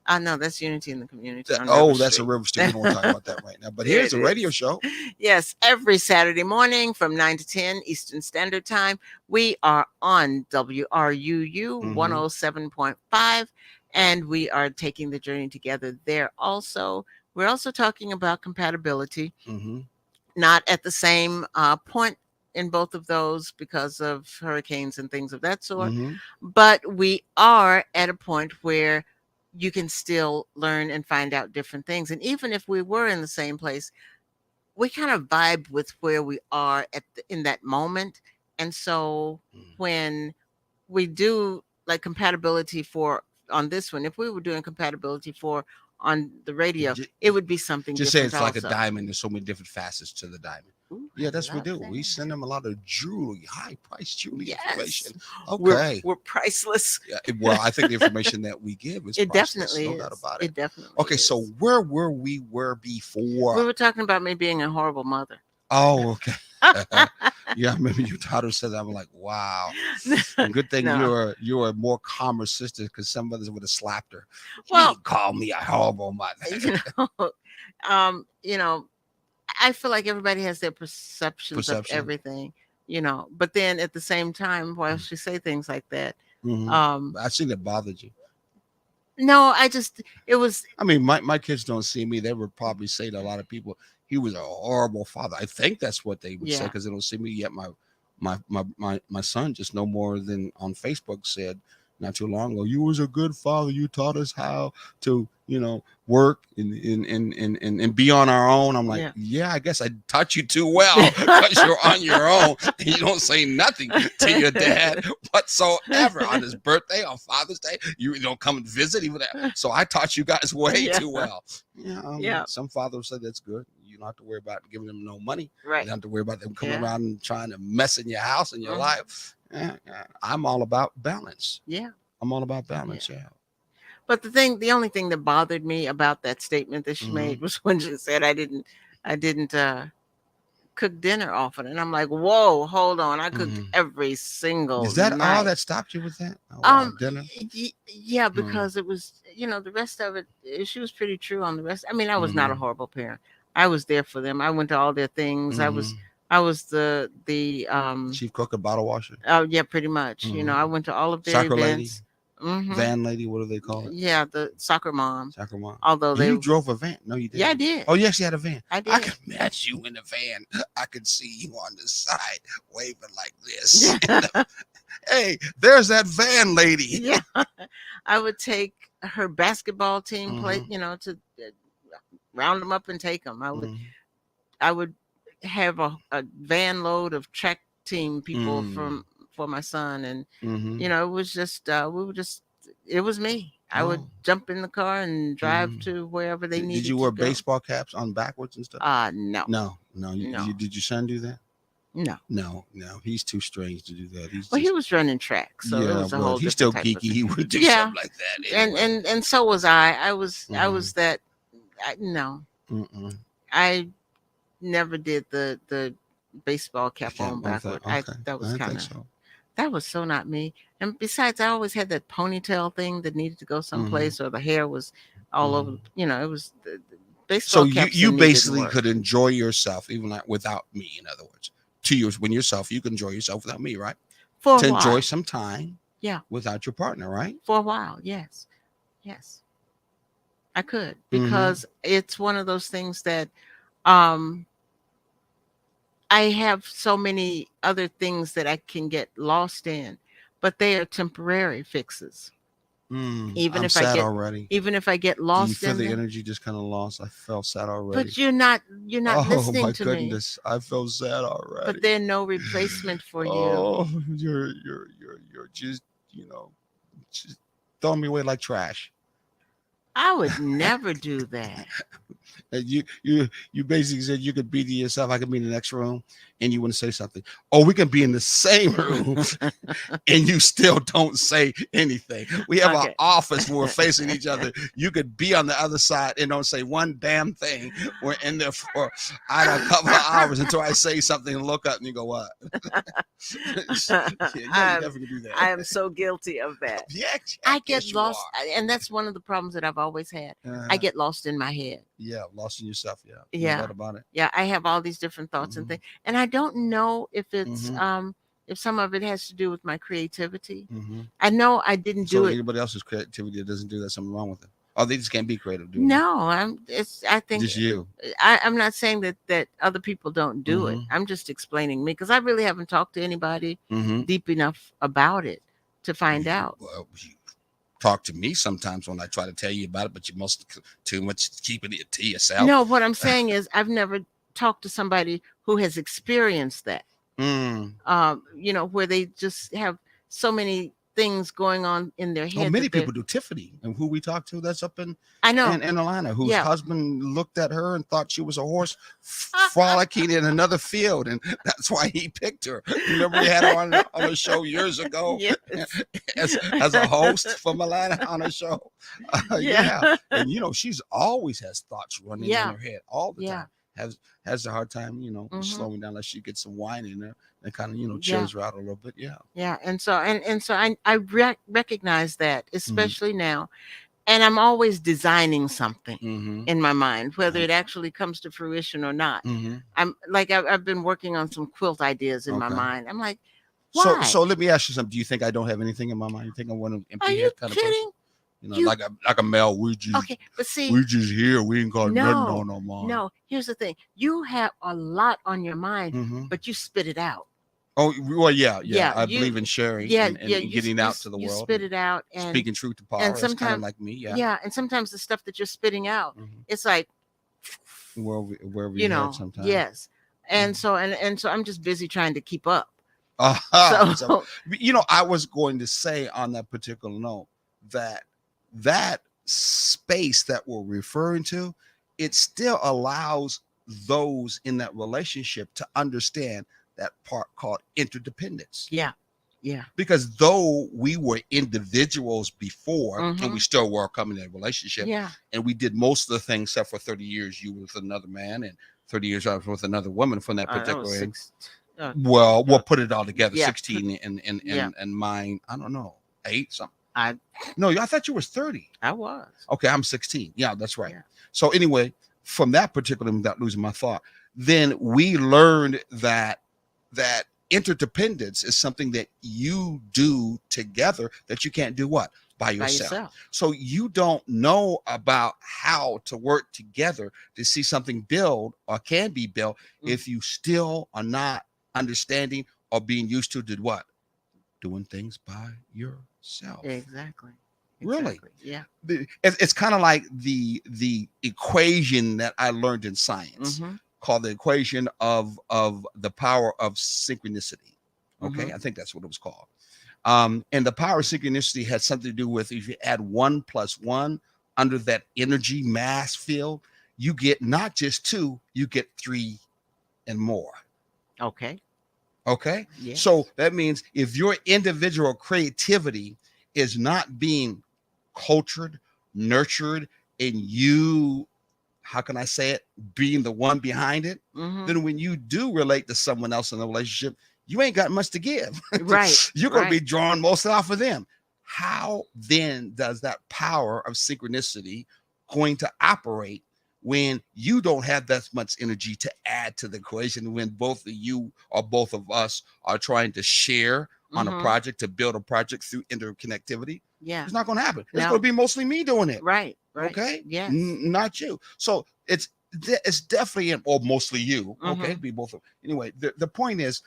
I know that's Unity in the Community. That's a River Street. We don't want to talk about that right now. But here's a radio show. Yes, every Saturday morning from 9 to 10 Eastern Standard Time. We are on WRUU 107.5, and we are taking the journey together there also. We're also talking about compatibility, not at the same point in both of those because of hurricanes and things of that sort, but we are at a point where you can still learn and find out different things. And even if we were in the same place, we kind of vibe with where we are in that moment. And so when we do like compatibility on this one, if we were doing compatibility on the radio, it would be something just different. Say it's like a diamond. There's so many different facets to the diamond. Ooh, yeah, that's what we do. We send them a lot of jewelry, high price jewelry information. Okay, we're priceless. Yeah, well, I think the information that we give is it priceless, definitely no is. doubt about it. It definitely. Okay, is. so where were we before? We were talking about me being a horrible mother. Oh, okay. Yeah, maybe your daughter said that. I'm like, wow. Good thing you're a more calmer sister, because some others would have slapped her. Well, call me a horrible mother. I feel like everybody has their perceptions of everything, but then at the same time, while she say things like that, I see that bothered you. No, I mean, my kids don't see me. They would probably say to a lot of people, he was a horrible father. I think that's what they would say, because they don't see me yet. My son just no more than on Facebook said not too long ago, you was a good father. You taught us how to, work and be on our own. I'm like, yeah, I guess I taught you too well, because you're on your own and you don't say nothing to your dad whatsoever. On his birthday, on Father's Day, you don't come and visit even. So I taught you guys way too well. Some fathers say that's good. You don't have to worry about giving them no money. Right. You don't have to worry about them coming around and trying to mess in your house and your life. I'm all about balance. Yeah. I'm all about balance. Yeah. But the only thing that bothered me about that statement that she made was when she said I didn't cook dinner often, and I'm like, whoa, hold on, I cooked every single. Is that night. all that stopped you with that? Dinner? Yeah, because it was, the rest of it. She was pretty true on the rest. I mean, I was not a horrible parent. I was there for them. I went to all their things. I was the chief cook and bottle washer. Oh yeah, pretty much. I went to all of their soccer events. Lady, van lady. What do they call it? Yeah, the soccer mom. Soccer mom. Although you drove a van. No, you didn't. Yeah, I did. Oh yes, you had a van. I did. I could match you in the van. I could see you on the side waving like this. Hey, there's that van lady. Yeah, I would take her basketball team play. To round them up and take them. I would have a van load of track team people for my son, and it was just it was me. I would jump in the car and drive to wherever they needed. Did you wear baseball caps on backwards and stuff? No. Did your son do that? No. He's too strange to do that. He was running track, so it was a whole. He's still geeky. He would do something like that. Anyway. And so was I. I was that. No. I never did the baseball cap on backward. That was kind of that was so not me. And besides, I always had that ponytail thing that needed to go someplace, or the hair was all over. It was the baseball. So you basically could enjoy yourself even without me. In other words, when yourself, you can enjoy yourself without me, right? For to enjoy some time. Yeah. without your partner, right? For a while. Yes. Yes. I could, Mm-hmm. because it's one of those things that um I have so many other things that I can get lost in, but they are temporary fixes. Even I'm if I sad get already. even if I get Do you lost feel in the them. energy just kind of lost? I felt sad already. But you're not Oh listening my to me. goodness, I feel sad But already. there's no replacement for you. Oh, you're just, you know, just throwing me away like trash. I would never do that. And you basically said you could be to yourself. I could be in the next room, and you wouldn't say something. Or we can be in the same room, and you still don't say anything. We have an Okay. office where we're facing each other. You could be on the other side and don't say one damn thing. We're in there for a couple of hours until I say something and look up and you go, what? Yeah, you I'm definitely do I that. am so guilty of that. Yeah, I yes, get you lost, and that's one of the problems that I've always had. are. I get lost in my head. Yeah, lost in yourself. Yeah, no Yeah. doubt about it. Yeah, I have all these different thoughts and Hmm. things. And I don't know Hmm. if some of it has to do with my creativity. Hmm. I know I didn't So do it. anybody else's creativity that doesn't do that, something wrong with it. Oh, they just can't be creative, do they? No, I think Just you. I'm not saying that other people don't do it. Hmm. I'm just explaining me, because I really haven't talked to anybody Hmm. deep enough about it to find out. Well, you talk to me sometimes when I try to tell you about it, but you must too much keeping it to yourself. No, what I'm saying is I've never talked to somebody who has experienced that. Mm. Where they just have so many things going on in their Well, head many that they're. people do. Tiffany, and who we talked to, that's up in I know. Atlanta, whose Yeah. husband looked at her and thought she was a horse frolicking in another field, and that's why he picked her. Remember, we had her on a show years ago Yes. as a host from Atlanta on a show. Yeah, and she's always has thoughts running Yeah. in her head all the Yeah. time. Has a hard time, Mhm. slowing down unless she gets some wine in there and kind of, Yeah. chills her out a little bit. Yeah. Yeah. And so I recognize that, Mm-hmm. especially now. And I'm always designing something Mm-hmm. in my mind, whether it actually comes to fruition or not. Mm-hmm. I'm like, I've been working on some quilt ideas in my Okay. mind. I'm like, So why? so let me ask you something. Do you think I don't have anything in my mind? You think I'm one of Are empty you head kind of person? kidding? You like a male. We just Okay, but see, here. We ain't got nothing no, on our mind. no. Here's the thing: you have a lot on your mind, Mm-hmm. but you spit it out. Oh well, yeah. Yeah, I you- believe in sharing Yeah, and yeah. getting out to the you world. spit it out, and Speaking truth to power. and It's kind of sometimes- like me. Yeah. yeah, and sometimes the stuff that you're spitting out, Mhm. it's like, Wherever you know, sometimes. yes. And Mhm. so I'm just busy trying to keep up. So, So I was going to say on that particular note that space that we're referring to, it still allows those in that relationship to understand that part called interdependence. yeah, yeah, Because though we were individuals before, and we Mhm. still were coming in a relationship, yeah, and we did most of the things, except for 30 years you were with another man and 30 years I was with another woman from that that particular was age. 6. Well, we'll put it all together. Yeah. 16 and Yeah. mine, I don't know, 8 something. I No, I thought you was 30. was. Okay, I'm 16. Yeah, that's right. Yeah. So anyway, from that particular, without losing my thought, then we learned that interdependence is something that you do together that you can't do what? By By yourself. yourself. So you don't know about how to work together to see something build or can be built Mm. if you still are not understanding or being used to did what? Doing things by yourself. Exactly. Really? Exactly. Yeah. It's kind of like the equation that I learned in science Mhm. called the equation of the power of synchronicity. Okay, Mhm. I think that's what it was called. And the power of synchronicity had something to do with if you add 1 + 1 under that energy mass field, you get not just 2, you get 3 and more. Okay. Okay. Yeah. So that means if your individual creativity is not being cultured, nurtured, and you, how can I say it, being the one behind it, Mhm. then when you do relate to someone else in a relationship, you ain't got much to give. Right. You're going to be right. drawing mostly off of them. How then does that power of synchronicity going to operate when you don't have that much energy to add to the equation, when both of you or both of us are trying to share on a Mhm. project to build a project through interconnectivity. Yeah. It's not going to happen. It's No. going to be mostly me doing it. Right. Right. Okay. Yes. Not you. So it's definitely, or mostly you. Okay. Mhm. Be both of anyway. The point is,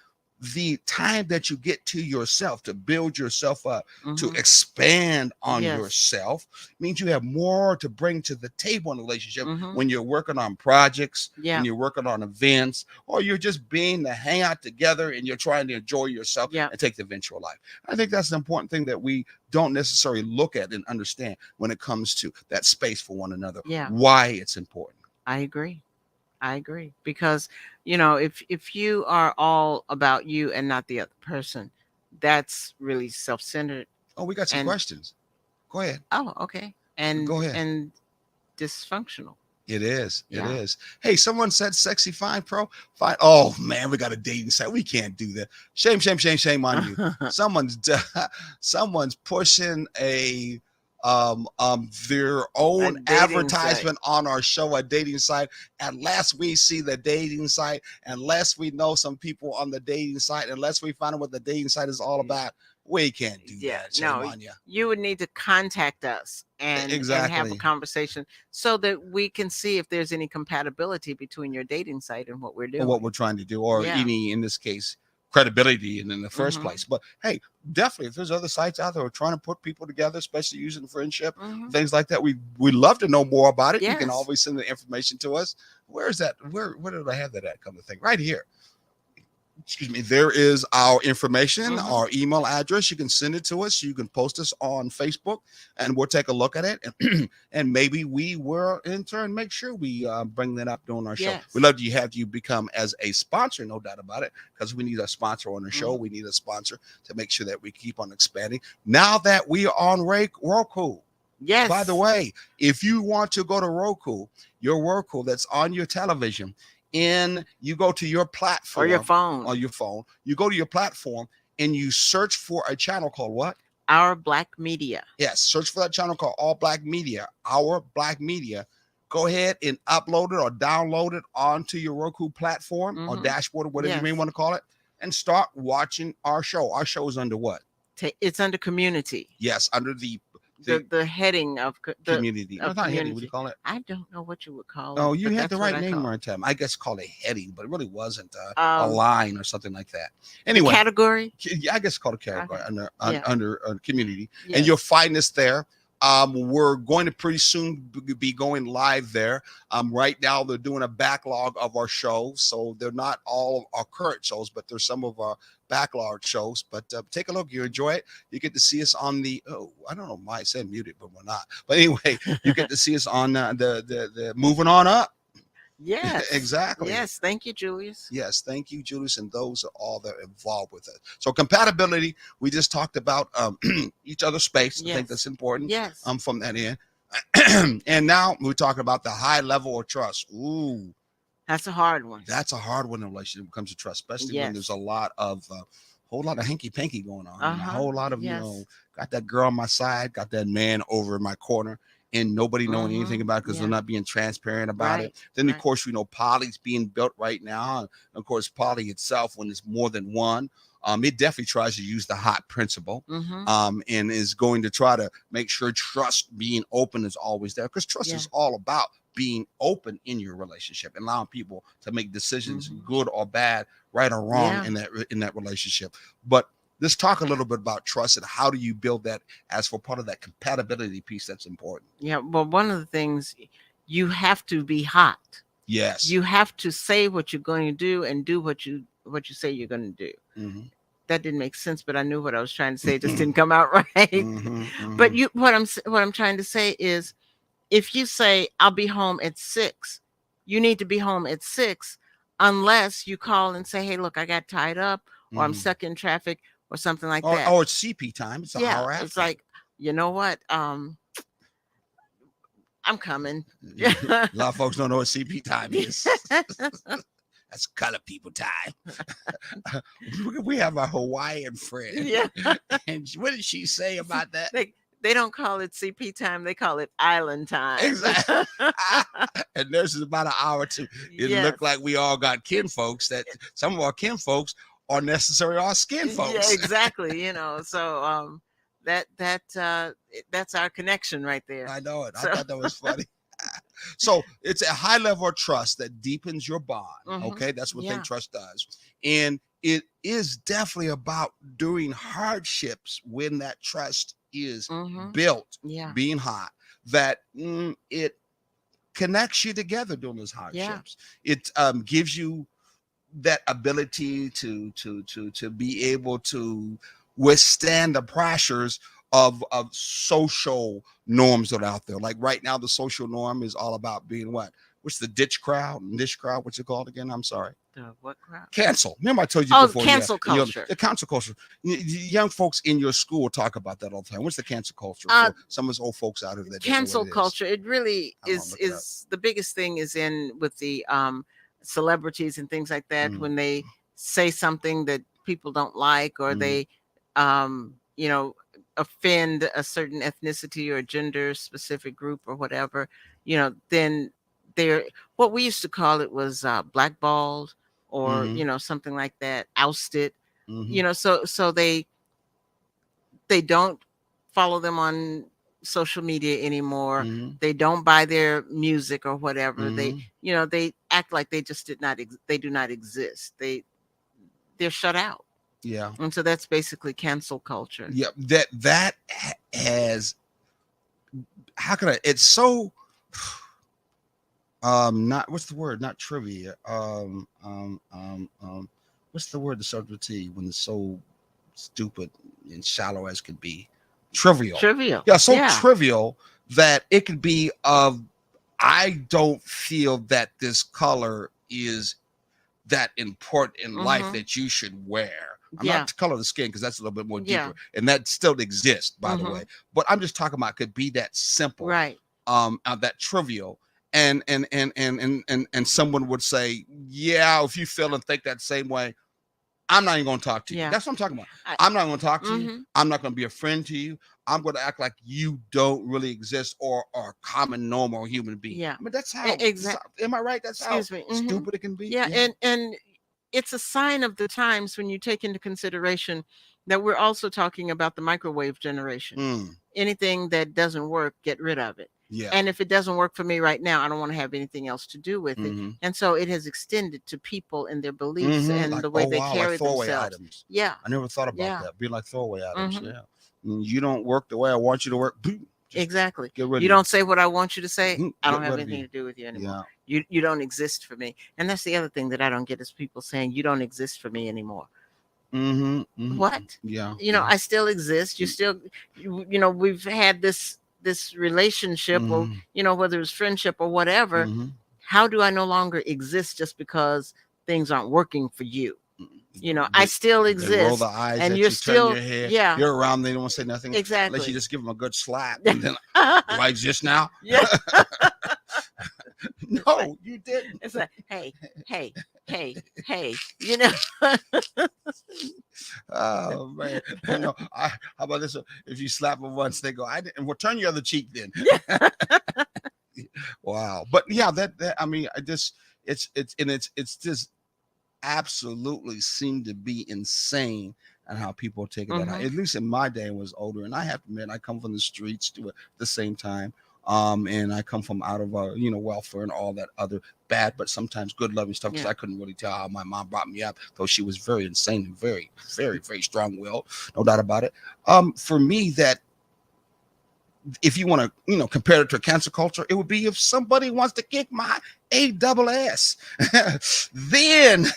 the time that you get to yourself to build yourself up, to Mhm. expand on Yes. yourself, means you have more to bring to the table in a relationship Mhm. when you're working on projects, Yeah. when you're working on events, or you're just being to hang out together and you're trying to enjoy yourself Yeah. and take the eventual life. I think that's an important thing that we don't necessarily look at and understand when it comes to that space for one another, Yeah. why it's important. I agree. I agree because if you are all about you and not the other person, that's really self-centered. Oh, we got some And questions. Go ahead. oh, okay, and Go ahead. dysfunctional. It is. It Yeah. is. Hey, someone said sexy fine pro. Fine. Oh man, we got a dating site. We can't do that. Shame, shame, shame, shame on you. Someone's pushing their own dating advertisement on our show, a dating site. Unless we see the dating site, unless we know some people on the dating site, unless we find out what the dating site is all about, we can't do Yeah, that. Shame no, on you. you would need to contact us and have a Exactly. conversation so that we can see if there's any compatibility between your dating site and what we're Or doing. what we're trying to do, or Yeah. any, in this case, credibility in the 1st Mhm. place. But hey, definitely, if there's other sites out there who are trying to put people together, especially using friendship, Mhm. things like that, we love to know more about it. You can Yes. always send the information to us. Where is that? Where did I have that at? Come to think, right here. Excuse me. There is our information, Mhm. our email address. You can send it to us. You can post us on Facebook, and we'll take a look at it. And maybe we will, in turn, make sure we bring that up during our show. Yes. We love to have you become as a sponsor, no doubt about it, because we need a sponsor on the show. Mhm. We need a sponsor to make sure that we keep on expanding. Now that we are on Roku. Yes. By the way, if you want to go to Roku, your Roku that's on your television, you go to your platform or your phone. on your phone, you go to your platform and you search for a channel called what? Our Black Media. Yes, search for that channel called All Black Media, Our Black Media. Go ahead and upload it or download it onto your Roku platform or Mhm. dashboard or whatever you may Yes. want to call it, and start watching our show. Our show is under what? It's under community. Yes, under the The heading of the community. No, of it's not heading. What do community. you call it? I don't know what you would call Oh, it. you but had the that's what right I name, call it. Martin. I guess called a heading, but it really wasn't a Um, line or something like that. the Anyway, category. yeah, I guess called a category Okay. under Yeah. under community, Yes. and you'll find us there. We're going to pretty soon be going live there. Right now they're doing a backlog of our shows, so they're not all our current shows, but there's some of our backlog shows. But take a look, you enjoy it. You get to see us on the I don't know why it said muted, but we're not. But anyway, you get to see us on the moving on up. Yes. Exactly. Yes. Thank you, Julius. Yes, thank you, Julius, and those are all that are involved with it. So compatibility, we just talked about each other's space. I Yes. think that's important. Yes. From that end, and now we're talking about the high level of trust. Ooh, That's a hard one. that's a hard one in a relationship when it comes to trust, especially when Yes. there's a whole lot of hanky panky going on, and a Uh-huh. whole lot of Yes. got that girl on my side, got that man over in my corner, and nobody knowing anything Mhm. about it because Yeah. they're not being transparent about it. Right. Then of Right. course we know poly's being built right now, and of course poly itself, when it's more than one, it definitely tries to use the hot principle, Mhm. and is going to try to make sure trust being open is always there, because trust Yeah. is all about being open in your relationship and allowing people to make decisions, Mhm. good or bad, right or wrong, Yeah. in that relationship. But let's talk a little bit about trust and how do you build that as for part of that compatibility piece that's important. Yeah. Well, one of the things, you have to be hot. Yes. You have to say what you're going to do and do what you say you're going to do. Mhm. That didn't make sense, but I knew what I was trying to say. It just didn't come out right. Mhm, But mhm. what I'm trying to say is, if you say I'll be home at 6, you need to be home at 6, unless you call and say, hey, look, I got tied up, or I'm Mhm. stuck in traffic, or something like Or that. it's CP time. It's an Yeah, hour after. it's like, you know what? I'm coming. A lot of folks don't know what CP time is. That's color people time. We have a Hawaiian friend. Yeah. And what did she say about that? They don't call it CP time, they call it island time. Exactly. And theirs is about an hour too. It Yes. looked like we all got kin folks, that some of our kin folks or necessary our skin, Yeah, folks. exactly. So that's our connection right there. I know it. I So thought that was funny. So it's a high level of trust that deepens your bond. Okay, that's what yeah. think trust does, and it is definitely about during hardships when that trust is built, Yeah. being high, that it connects you together during those Yeah. hardships. It gives you that ability to be able to withstand the pressures of social norms that are out there. Like right now, the social norm is all about being what? What's the ditch crowd? Niche crowd? What's it called again? I'm sorry. The what crowd? Cancel. Remember I told you Oh, before. cancel Yeah, culture. the cancel culture. Young folks in your school talk about that all the time. What's the cancel culture Uh, for some of us old folks out there that don't know Cancel what it is? culture. It really I don't know, is look it up. is the biggest thing is in with the celebrities and things like that when they say something that people don't like, or they offend a certain ethnicity or gender specific group or whatever, then they're, what we used to call it was blackballed, or something like that, ousted. So they don't follow them on social media anymore. They don't buy their music or whatever. They act like they just they do not exist. They're shut out. Yeah. And so that's basically cancel culture. Yeah, that has, how can I, it's so not, what's the word, not trivia, what's the word that starts with T when it's so stupid and shallow as could be? Trivial. Yeah, so trivial that it could be of, I don't feel that this color is that important in life that you should wear. I'm not the color of the skin, because that's a little bit more deeper, and that still exists, by the way. But I'm just talking about could be that simple, right? That trivial, and someone would say, yeah, if you feel and think that same way, I'm not even going to talk to you. That's what I'm talking about. I'm not going to talk to you. I'm not going to be a friend to you. I'm going to act like you don't really exist or are a common, normal human being. Yeah. I mean, that's how, exactly. Am I right? That's how stupid it can be. Yeah. And it's a sign of the times when you take into consideration that we're also talking about the microwave generation. Anything that doesn't work, get rid of it. Yeah. And if it doesn't work for me right now, I don't want to have anything else to do with it. And so it has extended to people and their beliefs and like, the way they carry like throwaway themselves. items. Yeah. I never thought about that. Being like throwaway items. Yeah. You don't work the way I want you to work. Exactly. Get rid you don't say what I want you to say. I don't have rid of anything to do with you anymore. Yeah. You don't exist for me. And that's the other thing that I don't get, is people saying you don't exist for me anymore. What? Yeah. I still exist. You still, we've had this relationship, or whether it's friendship or whatever. How do I no longer exist just because things aren't working for you? I still exist. They roll the eyes and at you're you, still, turn your head. yeah. You're around, they don't say nothing. Exactly. Unless you just give them a good slap. And then, do I exist now? Yeah. No, you didn't. It's like, hey. Oh man. How about this? If you slap them once, they go, I didn't. Well, turn your other cheek then. Wow. But yeah, that I mean, it's just absolutely seemed to be insane and how people take it that high. At least in my day, I was older, and I have to admit, I come from the streets too at the same time. And I come from out of welfare and all that other bad, but sometimes good loving stuff, because I couldn't really tell how my mom brought me up, though she was very insane and very, very, very strong-willed, no doubt about it. For me, that if you want to, compare it to a cancel culture, it would be if somebody wants to kick my ass, then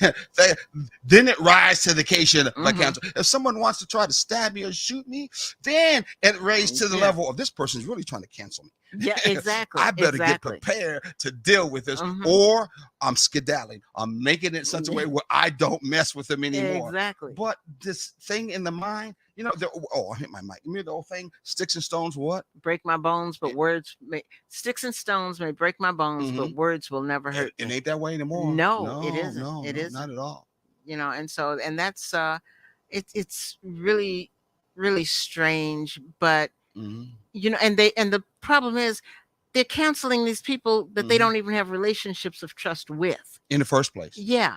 it rise to the occasion of cancel. If someone wants to try to stab me or shoot me, then it raised to the level of, this person's really trying to cancel me. Yeah, exactly. I better get prepared to deal with this, or I'm skedaddling. I'm making it in such a way where I don't mess with them anymore. Exactly. But this thing in the mind, I hit my mic. You mean the old thing, sticks and stones, what? Break my bones, but sticks and stones may break my bones, but words will never hurt me. It ain't that way anymore. No, it isn't. No, it isn't. Not at all. And that's it's really, really strange, but and the problem is they're canceling these people that they don't even have relationships of trust with in the first place. Yeah.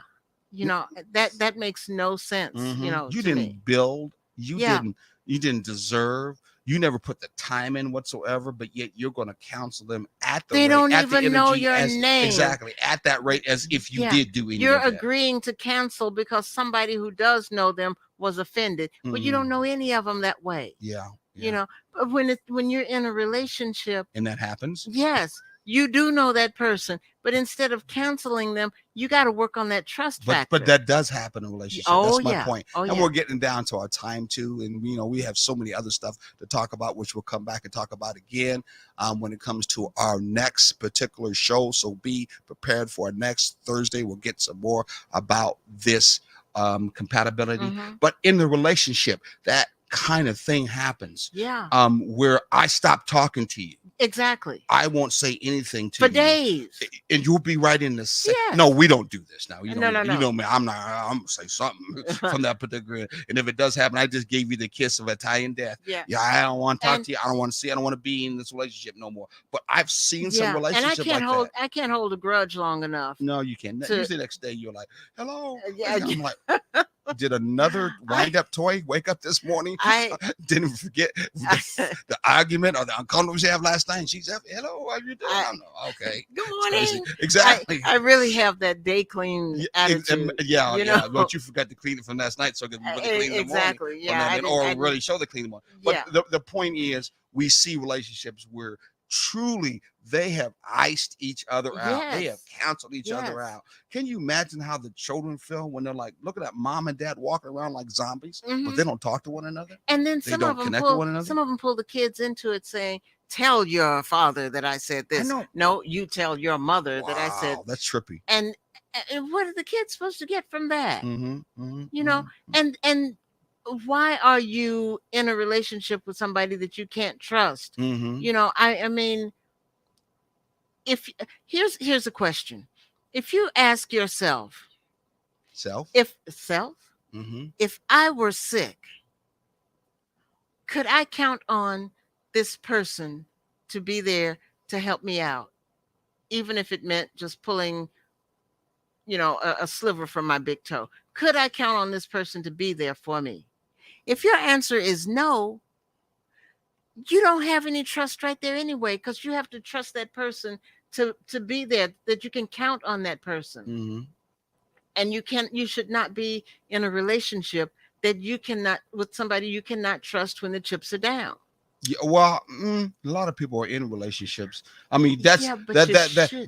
You know, that makes no sense, you know, You to me. didn't build, you Yeah. didn't deserve, you never put the time in whatsoever, but yet you're going to counsel them at the They rate, don't at the even know energy, your as name. exactly at that rate as if you Yeah. did do any You're of that. agreeing to cancel because somebody who does know them was offended, but you don't know any of them that way. Yeah, You know, but when you're in a relationship, and that happens. yes, you do know that person, but instead of canceling them, you got to work on that trust factor. But that does happen in a relationship. Oh, That's my yeah. point. Oh, And yeah. we're getting down to our time too, and you know we have so many other stuff to talk about, which we'll come back and talk about again when it comes to our next particular show. So be prepared for our next Thursday. We'll get some more about this compatibility. Mhm. But in the relationship, that kind of thing happens. Yeah, Where I stop talking to you. exactly. I won't say anything to For you. days. And you'll be right in the Yes. no, we don't do this now. You No, know, no, you no. know me. I'm gonna say something from that particular. And if it does happen, I just gave you the kiss of Italian death. Yeah. Yeah, I don't want to talk And- to you. I don't want to see. I don't want to be in this relationship no more. But I've seen Yeah, some and I relationships can't like hold that. I can't hold a grudge long enough. No, you can't. to- Usually the next day you're like, "Hello." Yeah, I'm like, did another wind-up toy wake up this morning? I Didn't forget the argument or the uncomfortable we had last night. And she's up. Hello, how you doing? I'm like, okay. good It's crazy. morning. Exactly. I really have that day clean attitude. Yeah, you yeah. know? But you forgot to clean it from last night, so it could be really clean in the morning. Exactly. Yeah. I Or didn't- really show the clean one. But Yeah. the point is, we see relationships where truly they have iced each other out. They have Yes. canceled each other Yes. out. Can you imagine how the children feel when they're like, look at that mom and dad walking around like zombies, but Mhm. they don't talk to one another? And then They some don't of them connect with one another? pull the kids into it saying, "Tell your father that I said this." know. No, you tell your mother that I said. Wow, that's trippy. And what are the kids supposed to get from that? Mm-hmm, You know, and why are you in a relationship with somebody that you can't trust? mm-hmm. You know, I mean, if here's a question. If you ask yourself, Self. if I were sick, could I count on this person to be there to help me out, even if it meant just pulling, you know, a sliver from my big toe? Could I count on this person to be there for me? If your answer is no, you don't have any trust right there anyway, because you have to trust that person to be there, that you can count on that person. Mm-hmm. And you should not be in a relationship that you cannot, with somebody you cannot trust when the chips are down. Yeah, well, a lot of people are in relationships. I mean, that's Yeah, but that you that that, shouldn't.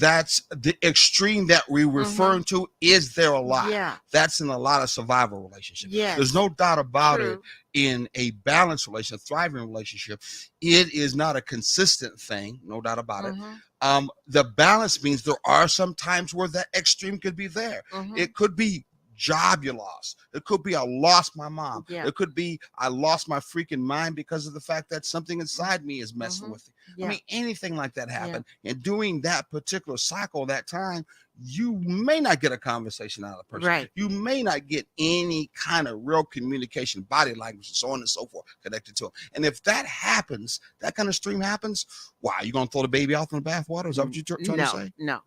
that's the extreme that we're referring to. Is there a lot? Yeah. That's in a lot of survival relationships. Yes. There's no doubt about it. True. In a balanced relationship, thriving relationship, it is not a consistent thing. No doubt about it. Mhm. The balance means there are some times where that extreme could be there. Mhm. It could be job you lost. It could be I lost my mom. Yeah. It could be I lost my freaking mind because of the fact that something inside me is messing Mhm. with you. Yeah. I mean, anything like that happen. And during that particular cycle, that time, you may not get a conversation out of the person. Right. You may not get any kind of real communication, body language, and so on and so forth connected to it. And if that happens, that kind of stream happens, why? You gonna throw the baby out in the bathwater? Is that what you're trying to say? No.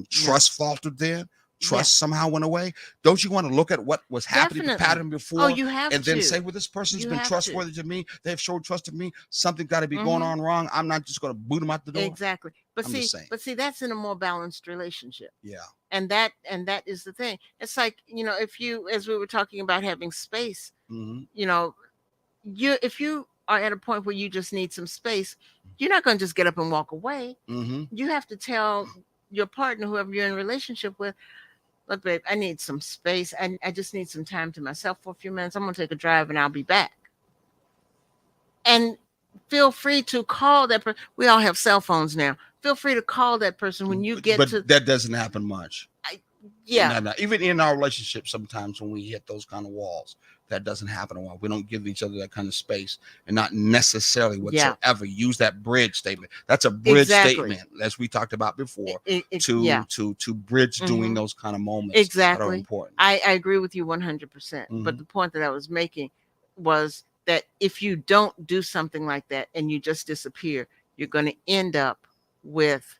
Trust faltered there. Trust somehow went away. Don't you want to look at what was happening, the Definitely. pattern before, Oh, you have and to. then say, well, this person's You been have trustworthy to me. They've showed trust to me. Something got to be going on wrong. I'm not just going to boot them out the door. Exactly. But I'm just saying. that's in a more balanced relationship. Yeah. And that is the thing. It's like, you know, if you, as we were talking about having space, Mm-hmm. you know, if you are at a point where you just need some space, you're not going to just get up and walk away. Mm-hmm. You have to tell your partner, whoever you're in a relationship with, look, babe, I need some space. I just need some time to myself for a few minutes. I'm going to take a drive and I'll be back. And feel free to call that person. We all have cell phones now. Feel free to call that person when you get but to. that doesn't happen much. Yeah. No. Even in our relationship, sometimes when we hit those kind of walls, that doesn't happen a while. We don't give each other that kind of space, and not necessarily whatsoever use that bridge statement. That's a bridge statement, as we talked about before, to bridge doing those kind of moments. That are Exactly. important. I agree with you 100%. But the point that I was making was that if you don't do something like that and you just disappear, you're going to end up with